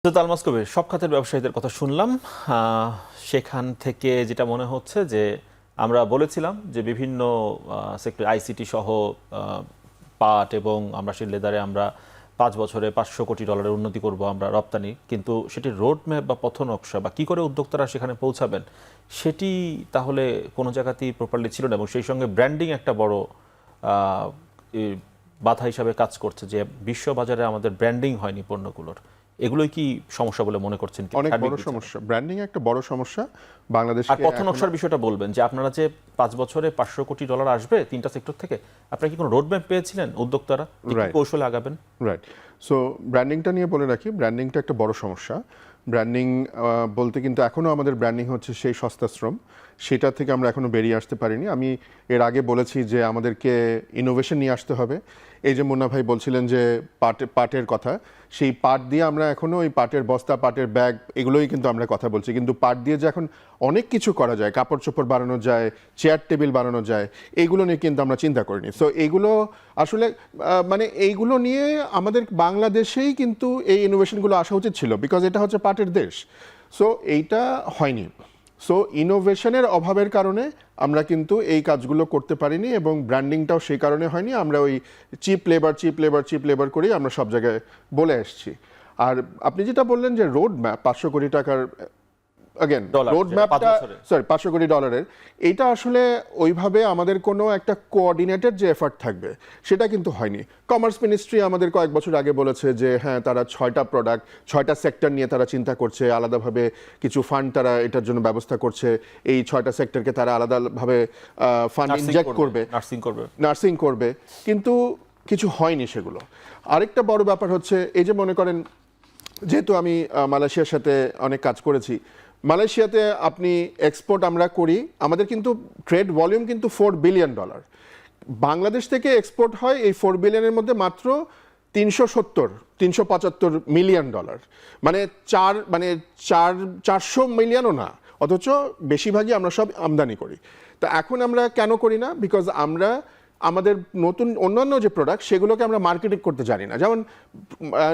আলমাস কবির সব খাতের ব্যবসায়ীদের কথা শুনলাম। সেখান থেকে যেটা মনে হচ্ছে যে আমরা বলেছিলাম যে বিভিন্ন সেক্টর আইসিটি সহ পাট এবং আমরা সেই লেদারে আমরা 5 বছরে $500 কোটি উন্নতি করব আমরা রপ্তানি, কিন্তু সেটি রোড ম্যাপ বা পথ নকশা বা কী করে উদ্যোক্তারা সেখানে পৌঁছাবেন সেটি তাহলে কোনো জায়গাতেই প্রপারলি ছিল না, এবং সেই সঙ্গে ব্র্যান্ডিং একটা বড় বাধা হিসাবে কাজ করছে যে বিশ্ববাজারে আমাদের ব্র্যান্ডিং হয়নি পণ্যগুলোর। এগুলোই কি সমস্যা বলে মনে করছেন? অনেক বড় সমস্যা, ব্র্যান্ডিং একটা বড় সমস্যা বাংলাদেশে। আর পথ নকশার বিষয়টা বলবেন যে আপনারা যে 5 বছরে $500 কোটি আসবে 3টা সেক্টর থেকে, আপনারা কি কোনো রোড ম্যাপ পেয়েছিলেন উদ্যোক্তারা কৌশলে আগাবেন? রাইট। সো ব্র্যান্ডিংটা নিয়ে বলে রাখি, ব্র্যান্ডিংটা একটা বড় সমস্যা। ব্র্যান্ডিং বলতে কিন্তু এখনও আমাদের ব্র্যান্ডিং হচ্ছে সেই সস্তা শ্রম, সেটা থেকে আমরা এখনও বেরিয়ে আসতে পারিনি। আমি এর আগে বলেছি যে আমাদেরকে ইনোভেশন নিয়ে আসতে হবে। এই যে মুন্না ভাই বলছিলেন যে পাটের কথা, সেই পাট দিয়ে আমরা এখনও ওই পাটের বস্তা, পাটের ব্যাগ, এগুলোই কিন্তু আমরা কথা বলছি, কিন্তু পাট দিয়ে যে এখন অনেক কিছু করা যায়, কাপড় চোপড় বানানো যায়, চেয়ার টেবিল বানানো যায়, এইগুলো নিয়ে কিন্তু আমরা চিন্তা করিনি। সো এইগুলো আসলে মানে এইগুলো নিয়ে আমাদের বাংলাদেশেই কিন্তু এই ইনোভেশনগুলো আসা উচিত ছিল, বিকজ এটা হচ্ছে পাটের দেশ। সো এইটা হয়নি। সো ইনোভেশনের অভাবের কারণে আমরা কিন্তু এই কাজগুলো করতে পারিনি, এবং ব্র্যান্ডিংটাও সেই কারণে হয়নি। আমরা ওই চিপ লেবার করেই আমরা সব জায়গায় বলে আসছি। আর আপনি যেটা বললেন যে রোড ম্যাপ 500 কোটি টাকার, अगेन রোড ম্যাপটা, সরি $500 কোটি, এইটা আসলে ওইভাবে আমাদের কোনো একটা কোঅর্ডিনেটেড যে এফার্ট থাকবে সেটা কিন্তু হয়নি। কমার্স মিনিস্ট্রি আমাদের কয়েক বছর আগে বলেছে যে হ্যাঁ, তারা 6টা প্রোডাক্ট 6টা সেক্টর নিয়ে তারা চিন্তা করছে, আলাদাভাবে কিছু ফান্ড তারা এটার জন্য ব্যবস্থা করছে, এই 6টা সেক্টরকে তারা আলাদাভাবে ফান্ড ইনজেক্ট করবে, নার্সিং করবে, কিন্তু কিছু হয়নি সেগুলো। আরেকটা বড় ব্যাপার হচ্ছে এই যে মনে করেন, যেহেতু আমি মালয়েশিয়ার সাথে অনেক কাজ করেছি, মালয়েশিয়াতে আপনি এক্সপোর্ট আমরা করি, আমাদের কিন্তু ট্রেড ভলিউম কিন্তু $4 বিলিয়ন। বাংলাদেশ থেকে এক্সপোর্ট হয় এই $4 বিলিয়নের মধ্যে মাত্র $375 মিলিয়ন, মানে 400 মিলিয়নও না, অথচ বেশিরভাগই আমরা সব আমদানি করি। তা এখন আমরা কেন করি না? বিকজ আমরা আমাদের নতুন অন্যান্য যে প্রোডাক্ট সেগুলোকে আমরা মার্কেটিং করতে জানি না। যেমন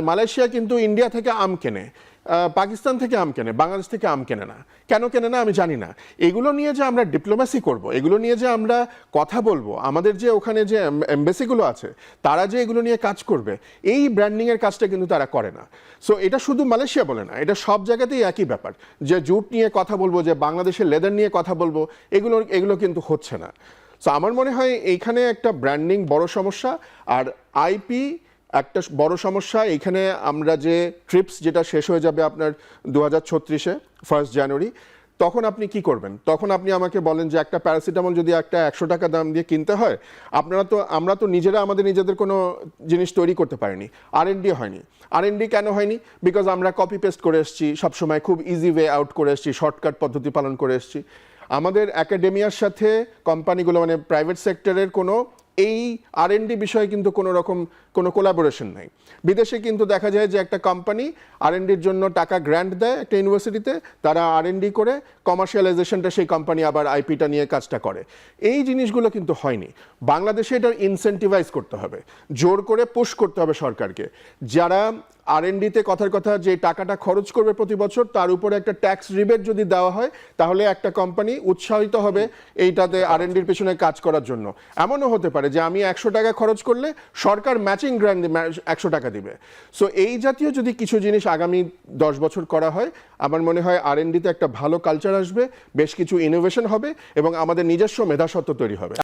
মালয়েশিয়া কিন্তু ইন্ডিয়া থেকে আম কেনে, পাকিস্তান থেকে আম কেনে, বাংলাদেশ থেকে আম কেনে না। কেন কেনে না আমি জানি না। এগুলো নিয়ে যে আমরা ডিপ্লোম্যাসি করব, এগুলো নিয়ে যে আমরা কথা বলবো, আমাদের যে ওখানে যে এমবেসিগুলো আছে তারা যে এগুলো নিয়ে কাজ করবে, এই ব্র্যান্ডিংয়ের কাজটা কিন্তু তারা করে না। সো এটা শুধু মালয়েশিয়া বলে না, এটা সব জায়গাতেই একই ব্যাপার, যে জুট নিয়ে কথা বলবো, যে বাংলাদেশের লেদার নিয়ে কথা বলবো, এগুলো কিন্তু হচ্ছে না। সো আমার মনে হয় এইখানে একটা ব্র্যান্ডিং বড় সমস্যা, আর আইপি একটা বড় সমস্যা। এইখানে আমরা যে ট্রিপস যেটা শেষ হয়ে যাবে আপনার 2036-এ 1 জানুয়ারি, তখন আপনি কি করবেন? তখন আপনি আমাকে বলেন যে একটা প্যারাসিটামল যদি একটা 100 টাকা দাম দিয়ে কিনতে হয়, আমরা তো নিজেরা নিজেদের কোনো জিনিস তৈরি করতে পারিনি, R&D হয়নি। R&D কেন হয়নি? বিকজ আমরা কপি পেস্ট করে এসেছি, সবসময় খুব ইজি ওয়ে আউট করে এসেছি, শর্টকাট পদ্ধতি পালন করে এসেছি। আমাদের একাডেমিয়ার সাথে কোম্পানিগুলো, মানে প্রাইভেট সেক্টরের কোনো এই R&D বিষয়ে কিন্তু কোনো রকম কোনো কোলাবোরেশন নাই। বিদেশে কিন্তু দেখা যায় যে একটা কোম্পানি R&Dর জন্য টাকা গ্র্যান্ট দেয় একটা ইউনিভার্সিটিতে, তারা R&D করে কমার্শিয়ালাইজেশনটা সেই কোম্পানি আবার আইপিটা নিয়ে কাজটা করে। এই জিনিসগুলো কিন্তু হয়নি। বাংলাদেশে এটার ইনসেন্টিভাইজ করতে হবে, জোর করে পুশ করতে হবে সরকারকে। যারা R&Dতে কথার কথা যে টাকাটা খরচ করবে প্রতি বছর, তার উপরে একটা ট্যাক্স রিবেট যদি দেওয়া হয়, তাহলে একটা কোম্পানি উৎসাহিত হবে এইটাতে R&Dর পেছনে কাজ করার জন্য। এমনও হতে পারে যে আমি 100 টাকা খরচ করলে সরকার ম্যাচিং গ্র্যান্ট 100 টাকা দিবে। সো এই জাতীয় যদি কিছু জিনিস আগামী 10 বছর করা হয়, আমার মনে হয় R&Dতে একটা ভালো কালচার আসবে, বেশ কিছু ইনোভেশন হবে, এবং আমাদের নিজস্ব মেধাস্বত্ব তৈরি হবে।